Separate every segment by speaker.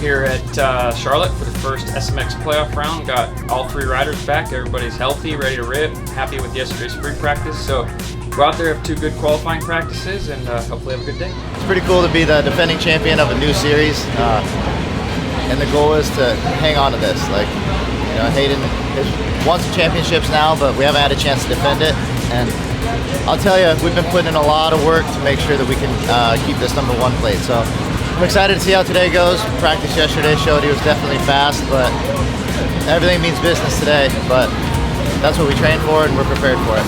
Speaker 1: here at Charlotte for the first SMX playoff round. Got all 3 riders back. Everybody's healthy, ready to rip. Happy with yesterday's sprint practice. So go out there, have 2 good qualifying practices, and hopefully have a good day.
Speaker 2: It's pretty cool to be the defending champion of a new series, and the goal is to hang on to this. Like, you know, Haiden has won some championships now, but we haven't had a chance to defend it. And I'll tell you, we've been putting in a lot of work to make sure that we can keep this #1 plate. So I'm excited to see how today goes. Practice yesterday showed he was definitely fast, but everything means business today. But that's what we train for, and we're prepared for it.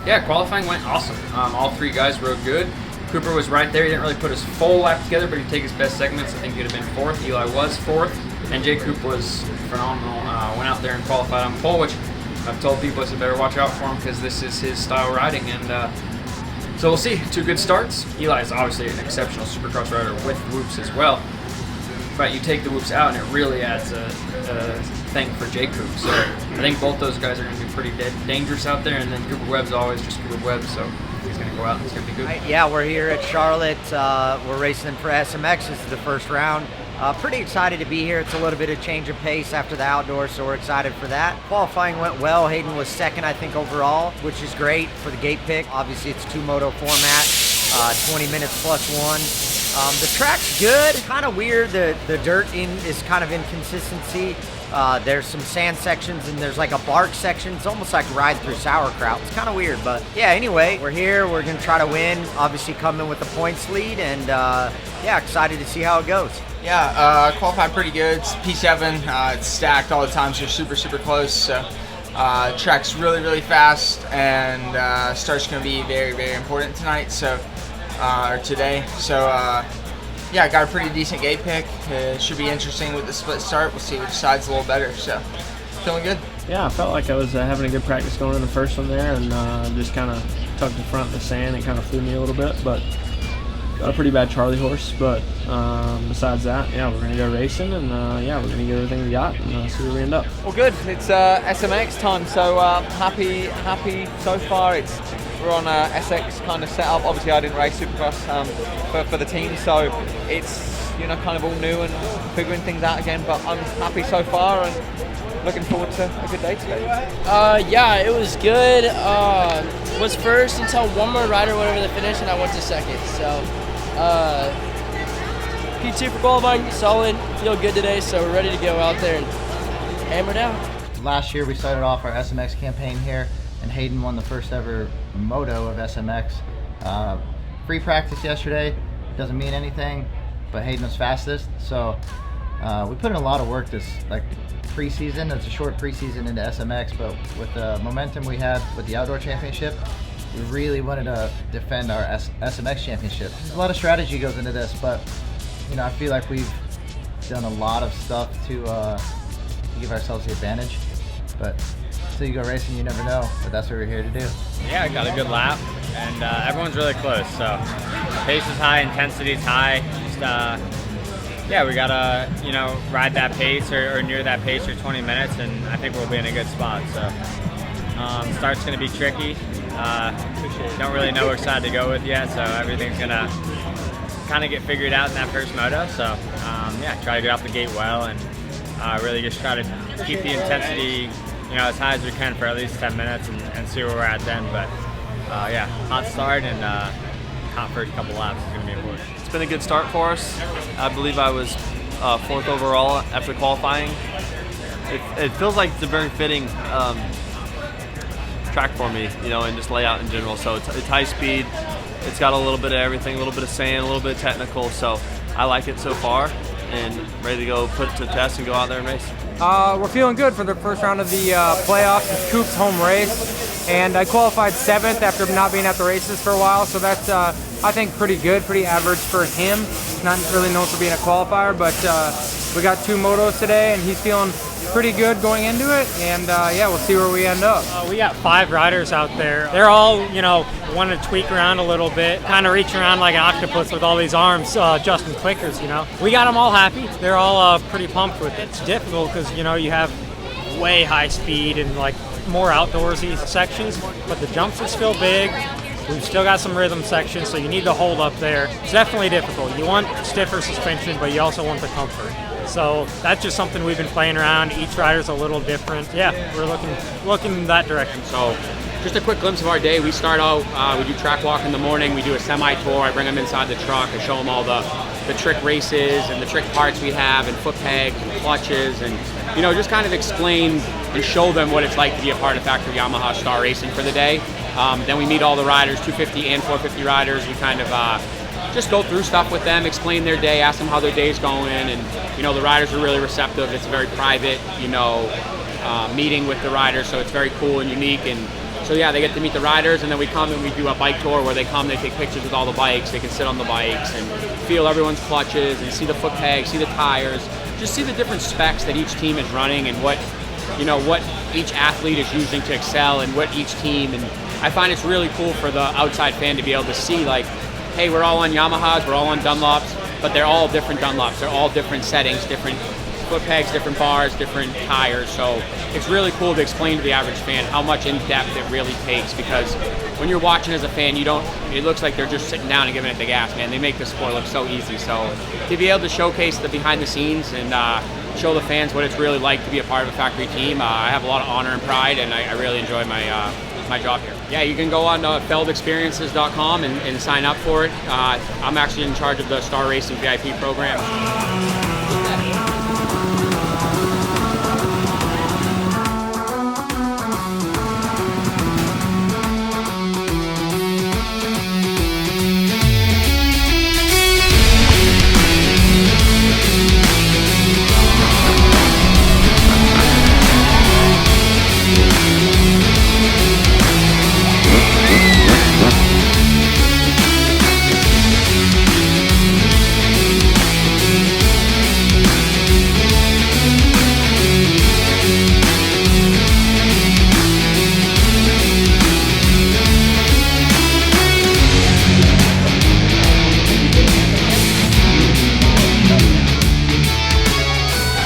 Speaker 1: Yeah, qualifying went awesome. All 3 guys rode good. Cooper was right there. He didn't really put his full lap together, but he'd take his best segments. I think he'd have been 4th. Eli was 4th. And Jay Coop was phenomenal. Went out there and qualified on pole, which I've told people I said better watch out for him because this is his style riding. And so we'll see. 2 good starts. Eli is obviously an exceptional supercross rider with whoops as well. But you take the whoops out, and it really adds a thing for Jay Coop. So I think both those guys are going to be pretty dangerous out there. And then Cooper Webb's always just Cooper Webb, so he's going to go out and it's going to be good.
Speaker 3: Yeah, we're here at Charlotte. We're racing for SMX. This is the first round. Pretty excited to be here. It's a little bit of change of pace after the outdoors, so we're excited for that. Qualifying went well. Haiden was 2nd, I think, overall, which is great for the gate pick. Obviously, it's 2 moto format, 20 minutes plus 1. The track's good. Kind of weird. The dirt is kind of inconsistency. There's some sand sections and there's like a bark section. It's almost like ride through sauerkraut. It's kind of weird, but yeah, anyway, we're here. We're going to try to win. Obviously coming with the points lead, and yeah, excited to see how it goes.
Speaker 4: Yeah, qualified pretty good. It's P7. It's stacked all the time, so you're super close. So track's really fast, and start's going to be very important tonight. So or today. So yeah, got a pretty decent gate pick. It should be interesting with the split start. We'll see which side's a little better. So feeling good.
Speaker 5: Yeah, I felt like I was having a good practice going in the first one there, and just kind of tucked the front in the sand and kind of flew me a little bit, but got a pretty bad Charlie horse. But besides that, yeah, we're gonna go racing, and yeah, we're gonna get everything we got and see where we end up.
Speaker 6: Well, good. It's SMX time, so happy so far. We're on a SX kind of setup. Obviously, I didn't race Supercross for the team, so it's you know, kind of all new and figuring things out again. But I'm happy so far and looking forward to a good day today.
Speaker 7: Yeah, it was good. Was first until one more rider went over the finish, and I went to second. So P2 for qualifying, solid. Feel good today, so we're ready to go out there and hammer it out.
Speaker 2: Last year we started off our SMX campaign here, and Haiden won the first ever moto of SMX. Free practice yesterday, doesn't mean anything, but Haiden was fastest. So we put in a lot of work this preseason. It's a short preseason into SMX, but with the momentum we had with the outdoor championship, we really wanted to defend our SMX championship. There's a lot of strategy goes into this, but you know, I feel like we've done a lot of stuff to give ourselves the advantage. But until you go racing, you never know. But that's what we're here to do.
Speaker 8: Yeah, I got a good lap, and everyone's really close. So pace is high, intensity is high. Just yeah, we gotta ride that pace or near that pace for 20 minutes, and I think we'll be in a good spot. So start's gonna be tricky. Don't really know which side to go with yet, so everything's gonna kind of get figured out in that first moto. So yeah, try to get off the gate well, and really just try to keep the intensity as high as we can for at least 10 minutes and see where we're at then. But yeah, hot start and hot first couple laps is going to be important.
Speaker 9: It's been a good start for us. I believe I was 4th overall after qualifying. It feels like it's a very fitting track for me, and just layout in general. So it's high speed. It's got a little bit of everything, a little bit of sand, a little bit of technical. So I like it so far, and ready to go put it to the test and go out there and race.
Speaker 10: We're feeling good for the first round of the playoffs. It's Coop's home race, and I qualified 7th after not being at the races for a while, so that's, I think, pretty good, pretty average for him. Not really known for being a qualifier, but we got 2 motos today, and he's feeling pretty good going into it, and yeah, we'll see where we end up.
Speaker 11: We got 5 riders out there. They're all, want to tweak around a little bit, kind of reach around like an octopus with all these arms, adjusting clickers, We got them all happy. They're all pretty pumped with it. It's difficult because, you have way high speed and like more outdoorsy sections, but the jumps are still big. We've still got some rhythm sections, so you need to hold up there. It's definitely difficult. You want stiffer suspension, but you also want the comfort. So that's just something we've been playing around. Each rider's a little different. Yeah, we're looking in that direction.
Speaker 12: So just a quick glimpse of our day. We start out, we do track walk in the morning, we do a semi-tour. I bring them inside the truck, I show them all the trick races and the trick parts we have and foot pegs and clutches and, just kind of explain and show them what it's like to be a part of Factory Yamaha Star Racing for the day. Then we meet all the riders, 250 and 450 riders. We kind of just go through stuff with them, explain their day, ask them how their day's going, and the riders are really receptive. It's a very private, meeting with the riders, so it's very cool and unique. And so yeah, they get to meet the riders, and then we come and we do a bike tour where they come, they take pictures with all the bikes, they can sit on the bikes and feel everyone's clutches and see the foot pegs, see the tires, just see the different specs that each team is running and what each athlete is using to excel and what each team. And I find it's really cool for the outside fan to be able to see, like, hey, we're all on Yamahas, we're all on Dunlops, but they're all different Dunlops. They're all different settings, different foot pegs, different bars, different tires. So it's really cool to explain to the average fan how much in depth it really takes, because when you're watching as a fan, it looks like they're just sitting down and giving it the gas, man. They make the sport look so easy. So to be able to showcase the behind the scenes and show the fans what it's really like to be a part of a factory team, I have a lot of honor and pride, and I really enjoy my job here. Yeah, you can go on feldexperiences.com and sign up for it. I'm actually in charge of the Star Racing VIP program.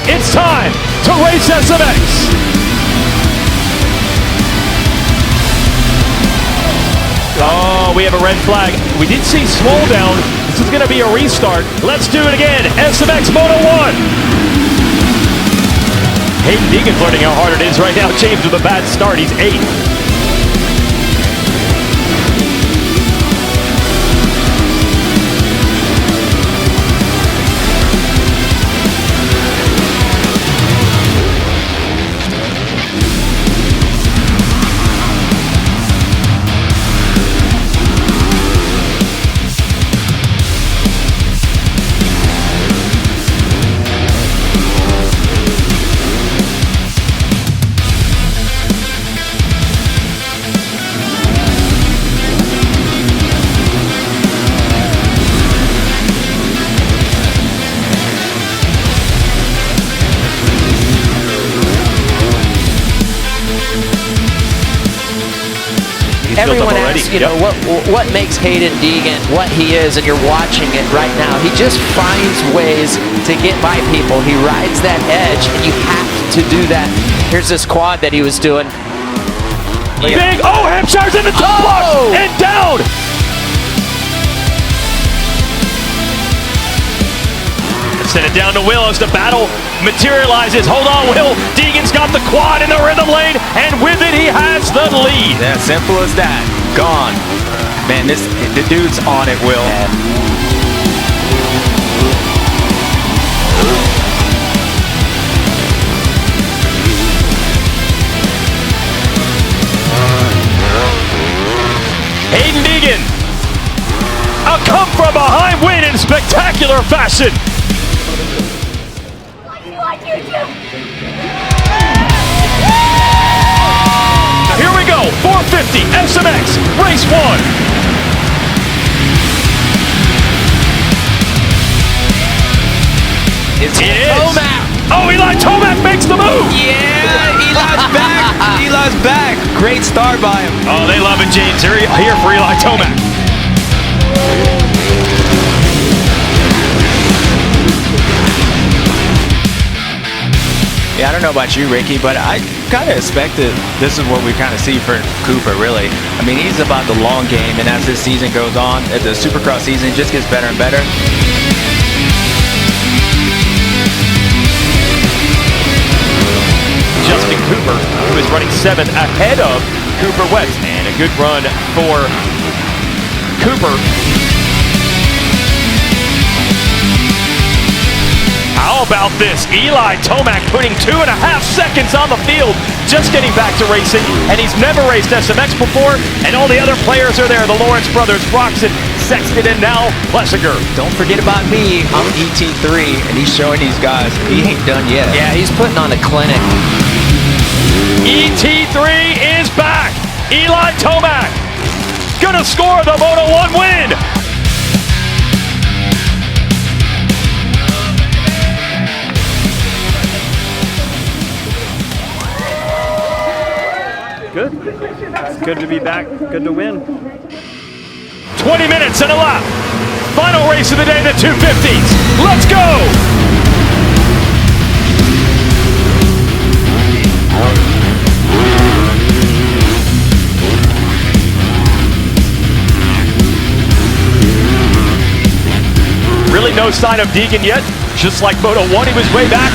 Speaker 13: It's time to race SMX. Oh, we have a red flag. We did see slow down. This is going to be a restart. Let's do it again. SMX Moto 1. Haiden Deegan learning how hard it is right now. James with a bad start. He's 8th.
Speaker 14: Everyone asks, you know, what makes Haiden Deegan what he is, and you're watching it right now. He just finds ways to get by people. He rides that edge, and you have to do that. Here's this quad that he was doing.
Speaker 13: Big, Hampshire's in the top block and down. Send it down to Will as the battle materializes. Hold on, Will. Deegan's got the quad in the rhythm lane, and with it, he has the lead.
Speaker 15: Yeah, simple as that. Gone. Man, the dude's on it, Will.
Speaker 13: Haiden Deegan, a come-from-behind win in spectacular fashion. Here we go, 450 SMX, race 1.
Speaker 15: It's
Speaker 13: Tomac. Oh, Eli Tomac makes the move.
Speaker 15: Yeah, Eli's back. Eli's back. Great start by him.
Speaker 13: Oh, they love it, James. Here for Eli Tomac.
Speaker 15: Yeah, I don't know about you, Ricky, but I kind of expected this is what we kind of see for Cooper, really. I mean, he's about the long game, and as this season goes on, as the Supercross season just gets better and better.
Speaker 13: Justin Cooper, who is running 7th ahead of Cooper West, and a good run for Cooper. How about this? Eli Tomac putting 2.5 seconds on the field, just getting back to racing, and he's never raced SMX before, and all the other players are there. The Lawrence brothers, Broxton, Sexton, and now bLUcRU.
Speaker 15: Don't forget about me. I'm ET3, and he's showing these guys he ain't done yet.
Speaker 14: Yeah, he's putting on a clinic.
Speaker 13: ET3 is back. Eli Tomac gonna score the Moto 1 win.
Speaker 5: Good. It's good to be back. Good to win.
Speaker 13: 20 minutes and a lap. Final race of the day, the 250s. Let's go! Really no sign of Deegan yet. Just like Moto 1, he was way back.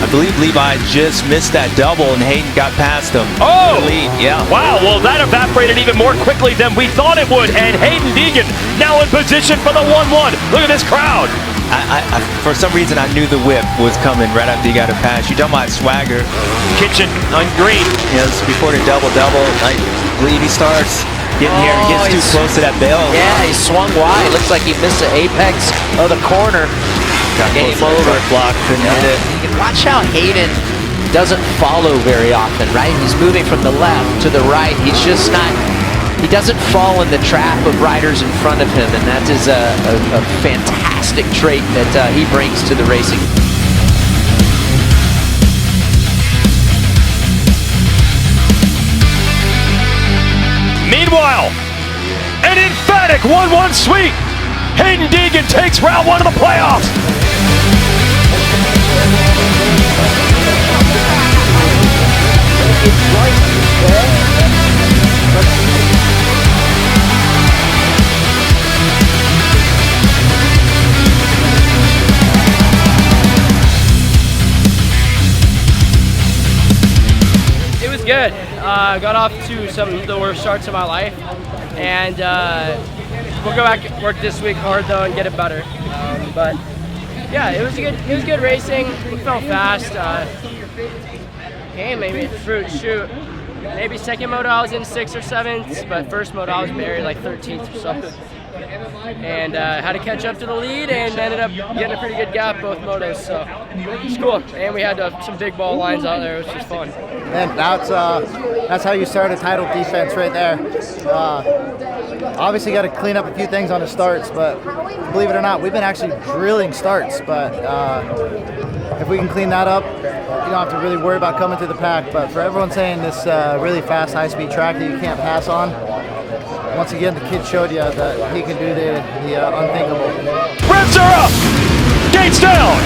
Speaker 15: I believe Levi just missed that double and Haiden got past him.
Speaker 13: Oh!
Speaker 15: The lead, yeah.
Speaker 13: Wow, well that evaporated even more quickly than we thought it would, and Haiden Deegan now in position for the 1-1. Look at this crowd.
Speaker 15: For some reason, I knew the whip was coming right after he got a pass. You talking about swagger.
Speaker 13: Kitchen on green.
Speaker 15: Yes, before the double-double, I believe he starts. getting here and gets too close to that bale.
Speaker 14: Yeah, he swung wide. Looks like he missed the apex of the corner. Game over.
Speaker 15: Block, couldn't hit it.
Speaker 14: You can watch how Haiden doesn't follow very often, right? He's moving from the left to the right. He's just not, he doesn't fall in the trap of riders in front of him, and that is a fantastic trait that he brings to the racing.
Speaker 13: Meanwhile, an emphatic 1-1 sweep. Haiden Deegan takes round 1 of the playoffs.
Speaker 7: It was good. Got off to some of the worst starts of my life, and we'll go back and work this week hard though and get it better. But yeah, it was good racing. We felt fast. Maybe maybe second moto I was in 6th or 7th, but first moto I was buried like 13th or something. And had to catch up to the lead and ended up getting a pretty good gap both motos, so it's cool. And we had some big ball lines out there, which was fun.
Speaker 2: And that's how you start a title defense right there. Obviously got to clean up a few things on the starts, but believe it or not, we've been actually drilling starts, but if we can clean that up, you don't have to really worry about coming to the pack. But for everyone saying this really fast, high-speed track that you can't pass on, once again, the kid showed you that he can do the unthinkable.
Speaker 13: Revs are up! Gates down!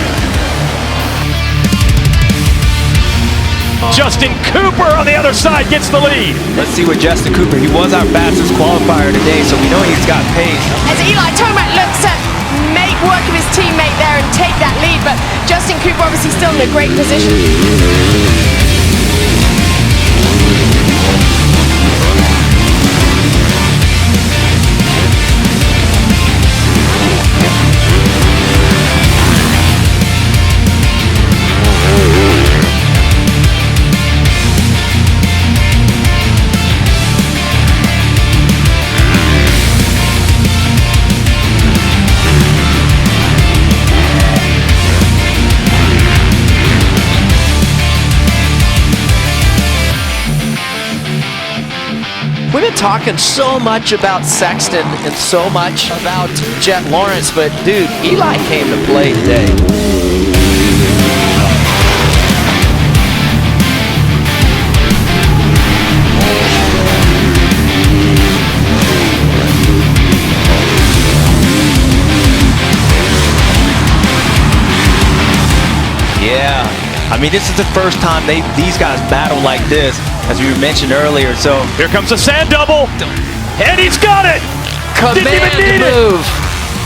Speaker 13: Justin Cooper on the other side gets the lead.
Speaker 15: Let's see what Justin Cooper, he was our fastest qualifier today, so we know he's got pace.
Speaker 16: As Eli Tomac looks to make work of his teammate there and take that lead, but Justin Cooper obviously still in a great position.
Speaker 14: We've been talking so much about Sexton and so much about Jet Lawrence, but dude, Eli came to play today.
Speaker 15: Yeah, I mean, this is the first time these guys battle like this, as we mentioned earlier. So
Speaker 13: here comes a sand double, and he's got it.
Speaker 14: Command move.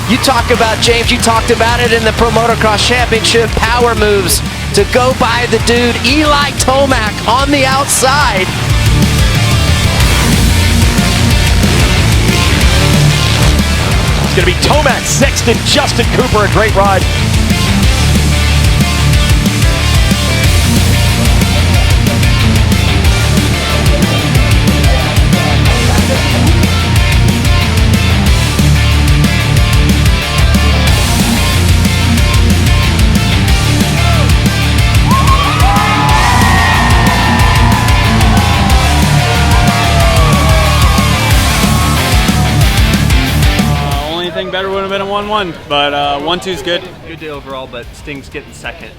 Speaker 14: You talk about, James, you talked about it in the Pro Motocross Championship, power moves to go by the dude Eli Tomac on the outside.
Speaker 13: It's going to be Tomac, Sexton, Justin Cooper, a great ride.
Speaker 17: Better would have been a 1-1, but 1-2's good.
Speaker 9: Good day overall, but Sting's getting second.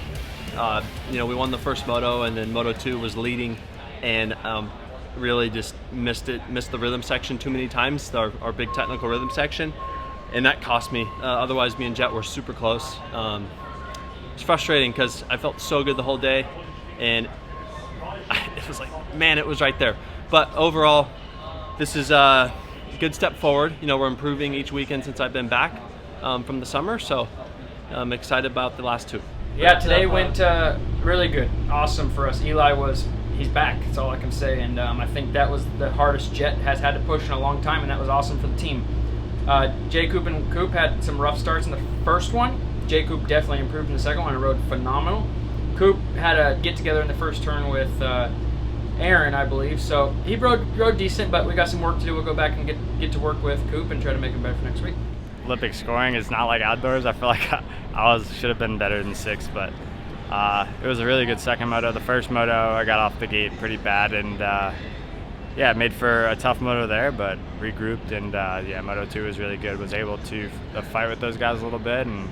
Speaker 9: You know, we won the first moto, and then Moto 2 was leading, and really just missed the rhythm section too many times, our big technical rhythm section, and that cost me. Otherwise, me and Jet were super close. It's frustrating because I felt so good the whole day, and it was like, man, it was right there. But overall, this is a good step forward. You know, we're improving each weekend since I've been back from the summer, so I'm excited about the last two.
Speaker 1: Yeah, today went really good. Awesome for us. He's back, that's all I can say, and I think that was the hardest Jet has had to push in a long time, and that was awesome for the team. J. Coop and Coop had some rough starts in the first one. J. Coop definitely improved in the second one and rode phenomenal. Coop had a get-together in the first turn with Aaron, I believe. So he rode decent, but we got some work to do. We'll go back and get to work with Coop and try to make him better for next week.
Speaker 18: Olympic scoring is not like outdoors. I feel like I should have been better than 6th, but it was a really good second moto. The first moto, I got off the gate pretty bad, and yeah, made for a tough moto there, but regrouped, and yeah, Moto 2 was really good. Was able to fight with those guys a little bit, and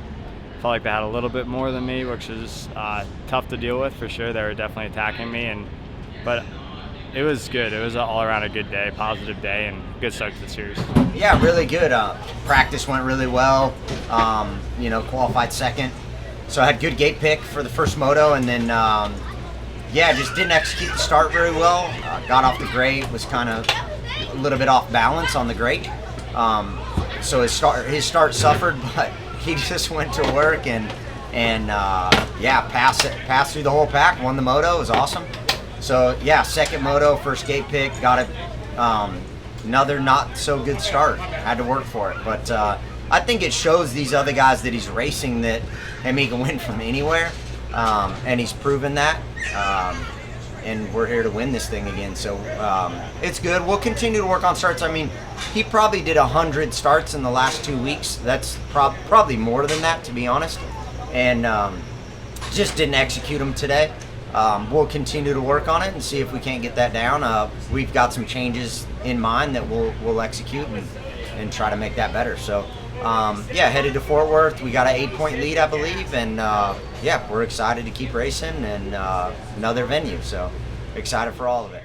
Speaker 18: felt like they had a little bit more than me, which is tough to deal with for sure. They were definitely attacking me, but it was good. It was all around a good day, positive day, and good start to the series.
Speaker 3: Yeah, really good. Practice went really well. You know, qualified second. So I had good gate pick for the first moto, and then yeah, just didn't execute the start very well. Got off the grate, was kind of a little bit off balance on the grate. So his start suffered, but he just went to work and yeah, passed through the whole pack, won the moto. It was awesome. So yeah, second moto, first gate pick, got it. Another not so good start. Had to work for it, but I think it shows these other guys that he's racing that he can win from anywhere, and he's proven that. And we're here to win this thing again, so it's good. We'll continue to work on starts. I mean, he probably did 100 starts in the last 2 weeks. That's probably more than that, to be honest, and just didn't execute them today. We'll continue to work on it and see if we can't get that down. We've got some changes in mind that we'll execute and try to make that better. So yeah, headed to Fort Worth. We got an 8-point lead, I believe, and yeah, we're excited to keep racing and another venue. So excited for all of it.